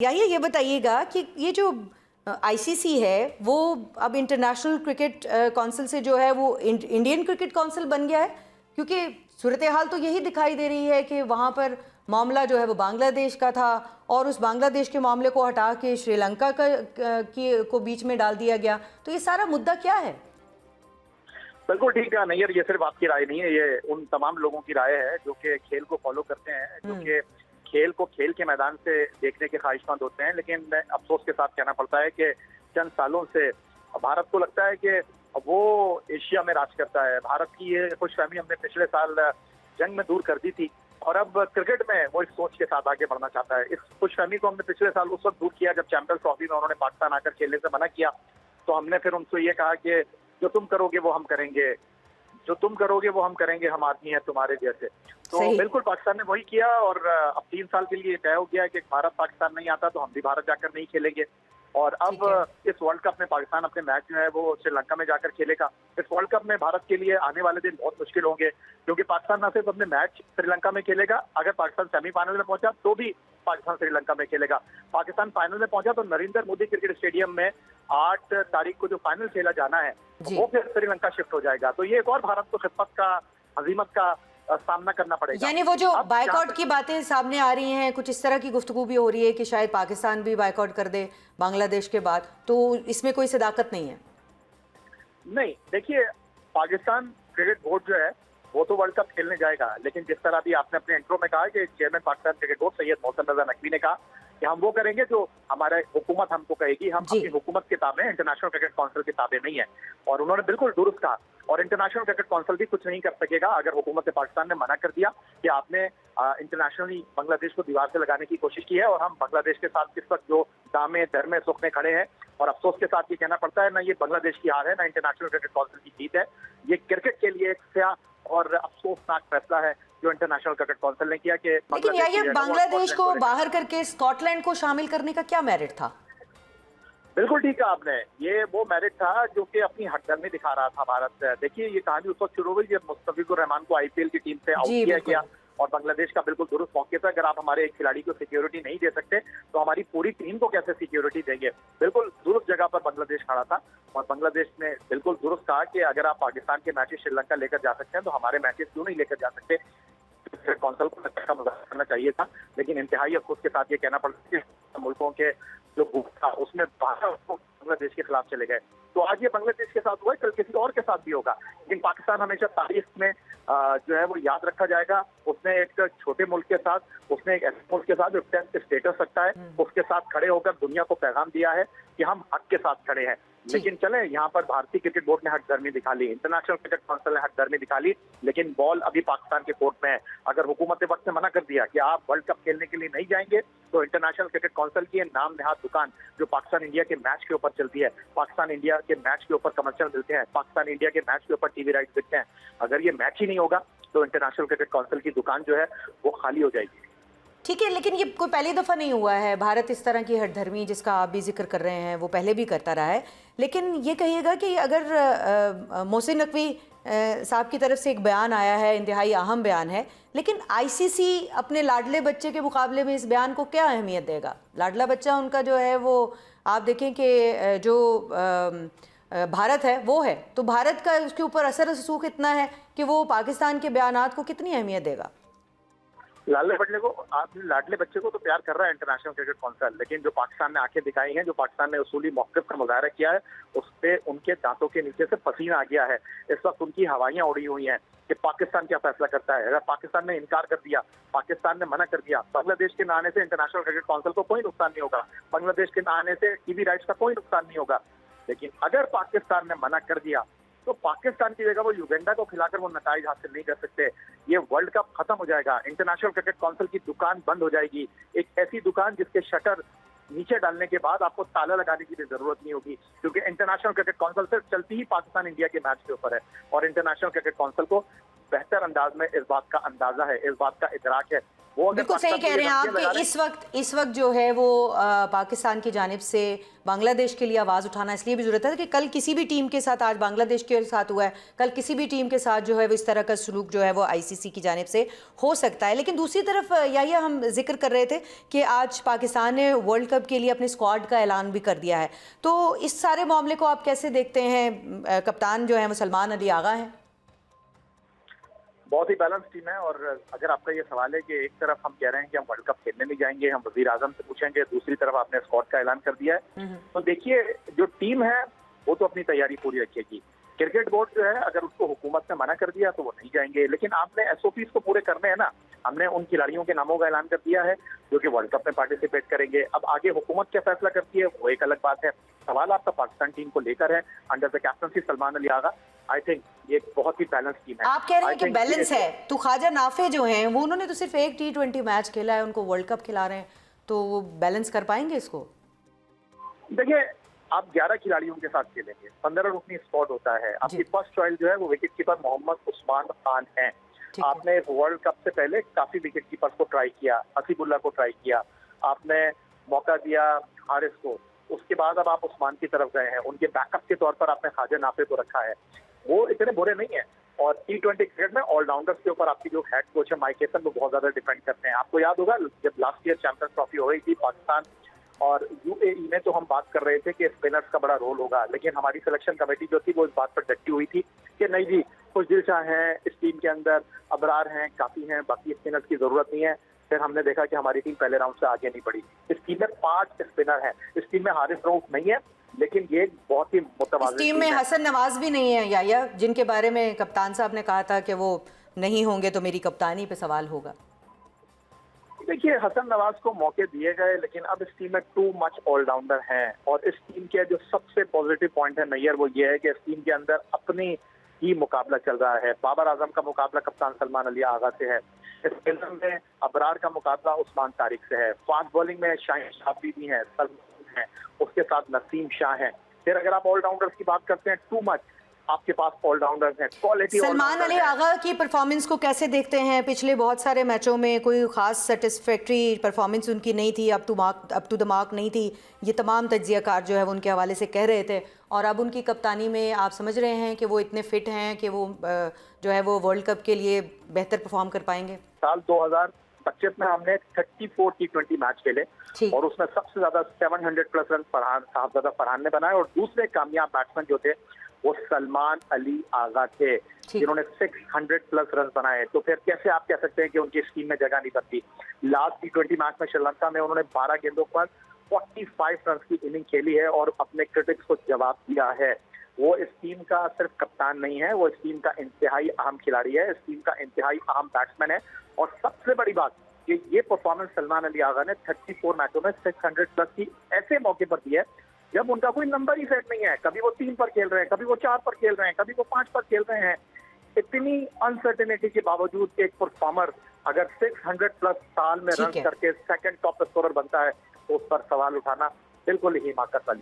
याहिया ये बताइएगा कि ये जो आईसीसी है वो अब इंटरनेशनल क्रिकेट काउंसिल से जो है वो इंडियन क्रिकेट काउंसिल बन गया है, क्योंकि सूरत हाल तो यही दिखाई दे रही है कि वहाँ पर मामला जो है वो बांग्लादेश का था और उस बांग्लादेश के मामले को हटा के श्रीलंका को बीच में डाल दिया गया। तो ये सारा मुद्दा क्या है? बिल्कुल ठीक है नैयर, ये सिर्फ आपकी राय नहीं है, ये उन तमाम लोगों की राय है जो कि खेल को फॉलो करते हैं, जो कि खेल को खेल के मैदान से देखने के ख्वाहिशमंद होते हैं। लेकिन अफसोस के साथ कहना पड़ता है कि चंद सालों से भारत को लगता है कि वो एशिया में राज करता है। भारत की ये खुशफहमी हमने पिछले साल जंग में दूर कर दी थी और अब क्रिकेट में वो इस सोच के साथ आगे बढ़ना चाहता है। इस खुशफहमी को हमने पिछले साल उस वक्त दूर किया जब चैंपियंस ट्रॉफी में उन्होंने पाकिस्तान आकर खेलने से मना किया। तो हमने फिर उनसे ये कहा कि जो तुम करोगे वो हम करेंगे, जो तुम करोगे वो हम करेंगे, हम आदमी हैं तुम्हारे जैसे। तो बिल्कुल पाकिस्तान ने वही किया और अब 3 साल के लिए तय हो गया है कि भारत पाकिस्तान नहीं आता तो हम भी भारत जाकर नहीं खेलेंगे। और अब इस वर्ल्ड कप में पाकिस्तान अपने मैच जो है वो श्रीलंका में जाकर खेलेगा। इस वर्ल्ड कप में भारत के लिए आने वाले दिन बहुत मुश्किल होंगे, क्योंकि पाकिस्तान न सिर्फ अपने मैच श्रीलंका में खेलेगा, अगर पाकिस्तान सेमीफाइनल में पहुंचा तो भी पाकिस्तान श्रीलंका में खेलेगा। पाकिस्तान फाइनल में पहुंचा तो नरेंद्र मोदी क्रिकेट स्टेडियम में 8 तारीख को जो फाइनल खेला जाना है वो फिर श्रीलंका शिफ्ट हो जाएगा। तो ये एक और भारत को खिदमत का, हजीमत का सामना करना पड़ेगा। यानी वो जो बायकॉट की बातें सामने आ रही हैं, कुछ इस तरह की गुफ्तगू भी हो रही है कि शायद पाकिस्तान भी बायकॉट कर दे बांग्लादेश के बाद, तो इसमें कोई सदाकत नहीं है? नहीं, देखिए पाकिस्तान क्रिकेट बोर्ड जो है वो तो वर्ल्ड कप खेलने जाएगा, लेकिन जिस तरह भी आपने अपने इंट्रो में कहा कि chairman Pakistan cricket board Syed Mohsin Raza Naqvi ने कहा कि हम वो करेंगे जो हमारे हुकूमत हमको कहेगी, हम अपनी हुकूमत के ताबे, इंटरनेशनल क्रिकेट काउंसिल के ताबे नहीं है। और उन्होंने बिल्कुल दुरुस्त कहा, और इंटरनेशनल क्रिकेट काउंसिल भी कुछ नहीं कर सकेगा अगर हुकूमत पाकिस्तान ने मना कर दिया कि आपने इंटरनेशनली बांग्लादेश को दीवार से लगाने की कोशिश की है। और हम बांग्लादेश के साथ इस वक्त जो दामे दरमे सुख में खड़े हैं, और अफसोस के साथ ये कहना पड़ता है ना ये बांग्लादेश की हार है ना इंटरनेशनल क्रिकेट काउंसिल की जीत है। ये क्रिकेट के लिए एक स्याह और अफसोसनाक फैसला है जो इंटरनेशनल क्रिकेट काउंसिल ने किया कि लेकिन ये बांग्लादेश को बाहर करके स्कॉटलैंड को शामिल करने का क्या मेरिट था? बिल्कुल ठीक है आपने, ये वो मेरिट था जो कि अपनी हटदर्मी दिखा रहा था भारत। देखिए ये कहानी उस वक्त शुरू हुई जब मुस्तफिजुर रहमान को आईपीएल की टीम से आउट किया गया, और बांग्लादेश का बिल्कुल दुरुस्त मौके था, अगर आप हमारे एक खिलाड़ी को सिक्योरिटी नहीं दे सकते तो हमारी पूरी टीम को कैसे सिक्योरिटी देंगे। बिल्कुल दुरुस्त जगह पर बांग्लादेश खड़ा था, और बांग्लादेश ने बिल्कुल दुरुस्त कहा कि अगर आप पाकिस्तान के मैचेस श्रीलंका लेकर जा सकते हैं तो हमारे मैचेस क्यों नहीं लेकर जा सकते। काउंसिल को अच्छा मुजाहरा करना चाहिए था, लेकिन इंतहाई अफसोस के साथ ये कहना पड़ता है कि मुल्कों के जो ग्रुप था उसमें 12 बांग्लादेश के खिलाफ चले गए। तो आज ये बांग्लादेश के साथ हुआ है, कल किसी और के साथ भी होगा। लेकिन पाकिस्तान हमेशा तारीख में जो है वो याद रखा जाएगा। उसने एक छोटे मुल्क के साथ, उसने एक ऐसे मुल्क के साथ जो टेस्ट स्टेटस रखता है, उसके साथ खड़े होकर दुनिया को पैगाम दिया है कि हम हक के साथ खड़े हैं। लेकिन चले यहाँ पर भारतीय क्रिकेट बोर्ड ने हटदर्मी दिखा ली, इंटरनेशनल क्रिकेट काउंसिल ने हटदर्मी दिखा ली, लेकिन बॉल अभी पाकिस्तान के कोर्ट में है। अगर हुकूमत ने वक्त से मना कर दिया कि आप वर्ल्ड कप खेलने के लिए नहीं जाएंगे तो इंटरनेशनल क्रिकेट काउंसिल की नाम नहाद दुकान जो पाकिस्तान इंडिया के मैच के ऊपर चलती है, पाकिस्तान इंडिया के मैच के ऊपर कमर्शियल मिलते हैं, पाकिस्तान इंडिया के मैच के ऊपर टीवी राइट्स बिकते हैं, अगर ये मैच ही नहीं होगा तो इंटरनेशनल क्रिकेट काउंसिल की दुकान जो है वो खाली हो जाएगी। ठीक है, लेकिन ये कोई पहली दफ़ा नहीं हुआ है। भारत इस तरह की हठधर्मी जिसका आप भी जिक्र कर रहे हैं वो पहले भी करता रहा है। लेकिन ये कहिएगा कि अगर मोहसिन नकवी साहब की तरफ से एक बयान आया है, इंतहाई अहम बयान है, लेकिन आईसीसी अपने लाडले बच्चे के मुकाबले में इस बयान को क्या अहमियत देगा? लाडला बच्चा उनका जो है वो आप देखें कि जो भारत है वो है, तो भारत का उसके ऊपर असर रसूख इतना है कि वो पाकिस्तान के बयानात को कितनी अहमियत देगा? लाडले बच्चे को तो प्यार कर रहा है इंटरनेशनल क्रिकेट काउंसिल, लेकिन जो पाकिस्तान ने आंखें दिखाई हैं, जो पाकिस्तान ने उसूली मौक़िफ़ का मुज़ाहरा किया है, उस पे उनके दांतों के नीचे से पसीना आ गया है। इस वक्त उनकी हवाइयां उड़ी हुई हैं कि पाकिस्तान क्या फैसला करता है। अगर पाकिस्तान ने इनकार कर दिया, पाकिस्तान ने मना कर दिया, बांग्लादेश के ना आने से इंटरनेशनल क्रिकेट काउंसिल को कोई नुकसान नहीं होगा, बांग्लादेश के ना आने से टीवी राइट्स का कोई नुकसान नहीं होगा। लेकिन अगर पाकिस्तान ने मना कर दिया तो पाकिस्तान की जगह वो युगांडा को खिलाकर वो नताइज हासिल नहीं कर सकते। ये वर्ल्ड कप खत्म हो जाएगा, इंटरनेशनल क्रिकेट काउंसिल की दुकान बंद हो जाएगी, एक ऐसी दुकान जिसके शटर नीचे डालने के बाद आपको ताला लगाने की भी जरूरत नहीं होगी, क्योंकि इंटरनेशनल क्रिकेट काउंसिल सिर्फ चलती ही पाकिस्तान इंडिया के मैच के ऊपर है। और इंटरनेशनल क्रिकेट काउंसिल को बेहतर अंदाज में इस बात का अंदाजा है, इस बात का इदराक है वो बिल्कुल सही कह रहे हैं आप कि इस वक्त जो है वो पाकिस्तान की जानिब से बांग्लादेश के लिए आवाज़ उठाना इसलिए भी ज़रूरत है कि कल किसी भी टीम के साथ, आज बांग्लादेश के साथ हुआ है, कल किसी भी टीम के साथ जो है वो इस तरह का सलूक जो है वो आईसीसी की जानिब से हो सकता है। लेकिन दूसरी तरफ या हम जिक्र कर रहे थे कि आज पाकिस्तान ने वर्ल्ड कप के लिए अपने स्क्वाड का ऐलान भी कर दिया है, तो इस सारे मामले को आप कैसे देखते हैं? कप्तान जो है वो सलमान अली आगा हैं। बहुत ही बैलेंस टीम है, और अगर आपका ये सवाल है कि एक तरफ हम कह रहे हैं कि हम वर्ल्ड कप खेलने नहीं जाएंगे, हम वजीर आजम से पूछेंगे, दूसरी तरफ आपने स्क्वाड का ऐलान कर दिया है, तो देखिए जो टीम है वो तो अपनी तैयारी पूरी रखेगी। क्रिकेट बोर्ड जो है अगर उसको हुकूमत ने मना कर दिया तो वो नहीं जाएंगे, लेकिन आपने एसओपीज को पूरे करने हैं ना। हमने उन खिलाड़ियों के नामों का ऐलान कर दिया है जो कि वर्ल्ड कप में पार्टिसिपेट करेंगे। अब आगे हुकूमत क्या फैसला करती है वो एक अलग बात है। सवाल आपका पाकिस्तान टीम को लेकर है under the captaincy Salman Ali Agha. I think ये बहुत ही बैलेंस टीम है। आप कह रहे हैं कि बैलेंस है, तो ख्वाजा नाफे जो हैं वो उन्होंने तो सिर्फ एक T20 मैच खेला है, उनको वर्ल्ड कप खिला रहे हैं, तो वो बैलेंस कर पाएंगे इसको? देखिए आप 11 खिलाड़ियों के साथ खेलेंगे, 15 रुकनी स्क्वाड होता है। आपकी फर्स्ट चॉइस जो है वो विकेट कीपर मोहम्मद उस्मान खान है। आपने वर्ल्ड कप से पहले काफी विकेट कीपर्स को ट्राई किया, हसीबुल्ला को ट्राई किया, आपने मौका दिया हारिस को, उसके बाद अब आप उस्मान की तरफ गए हैं। उनके बैकअप के तौर पर आपने ख्वाजा नाफे को रखा है, वो इतने बुरे नहीं है। और T20 क्रिकेट में ऑलराउंडर्स के ऊपर आपकी जो हेड कोच है माइक हेसन वो बहुत ज्यादा डिपेंड करते हैं। आपको याद होगा जब लास्ट ईयर चैंपियंस ट्रॉफी हो रही थी पाकिस्तान और यूएई में, तो हम बात कर रहे थे कि स्पिनर्स का बड़ा रोल होगा, लेकिन हमारी सिलेक्शन कमेटी जो थी वो इस बात पर डटी हुई थी कि नहीं जी, कुछ दिलशाह हैं इस टीम के अंदर, अबरार हैं, काफी हैं, बाकी स्पिनर्स की जरूरत नहीं है। फिर हमने देखा कि हमारी टीम पहले राउंड से आगे नहीं बढ़ी। इस टीम में 5 स्पिनर हैं, इस टीम में हारिस रऊफ नहीं है, लेकिन ये बहुत ही मुतवाज़िन टीम में हसन नवाज भी नहीं है या जिनके बारे में कप्तान साहब ने कहा था कि वो नहीं होंगे तो मेरी कप्तानी पे सवाल होगा। देखिए हसन नवाज को मौके दिए गए, लेकिन अब इस टीम में टू मच ऑलराउंडर हैं। और इस टीम के जो सबसे पॉजिटिव पॉइंट है नैयर, वो ये है कि इस टीम के अंदर अपनी ही मुकाबला चल रहा है। बाबर आजम का मुकाबला कप्तान सलमान अली आगा से है, स्पिनर में अबरार का मुकाबला उस्मान तारिक से है, फास्ट बॉलिंग में शाहीन शाफी भी है, सलमान है, उसके साथ नसीम शाह है। फिर अगर आप ऑलराउंडर्स की बात करते हैं, टू मच आपके पास ऑलराउंडर्स हैं, क्वालिटी। सलमान अली आगा की परफॉर्मेंस को कैसे देखते हैं? पिछले बहुत सारे मैचों में कोई खास सेटिस्फैक्ट्री परफॉर्मेंस उनकी नहीं थी, अप टू द मार्क नहीं थी, ये तमाम तज्जियाकार जो है वो उनके हवाले से कह रहे थे। और अब उनकी कप्तानी में आप समझ रहे हैं कि वो इतने फिट हैं कि वो जो है वो वर्ल्ड कप के लिए बेहतर परफॉर्म कर पाएंगे। साल 2025 में हमने 34 T20 मैच खेले और उसमें सबसे ज्यादा 700 प्लस रन साहबजादा फरहान ने बनाए, और दूसरे कामयाब बैट्समैन जो थे वो सलमान अली आगा थे जिन्होंने 600 प्लस रन बनाए। तो फिर कैसे आप कह सकते हैं कि उनकी इस टीम में जगह नहीं बनती? लास्ट T20 मैच में श्रीलंका में उन्होंने 12 गेंदों पर 45 रन की इनिंग खेली है और अपने क्रिटिक्स को जवाब दिया है। वो इस टीम का सिर्फ कप्तान नहीं है, वो इस टीम का इंतहाई अहम खिलाड़ी है, इस टीम का इंतहाई अहम बैट्समैन है। और सबसे बड़ी बात कि ये परफॉर्मेंस सलमान अली आगा ने 34 मैचों में 600 प्लस की ऐसे मौके पर दी है जब उनका कोई नंबर ही सेट नहीं है। कभी वो 3 पर खेल रहे हैं, कभी वो 4 पर खेल रहे हैं, कभी वो 5 पर खेल रहे हैं। इतनी अनसर्टेनिटी के बावजूद एक परफॉर्मर अगर 600 प्लस साल में रन करके सेकंड टॉप स्कोरर बनता है तो उस पर सवाल उठाना बिल्कुल ही हिमाकत वाली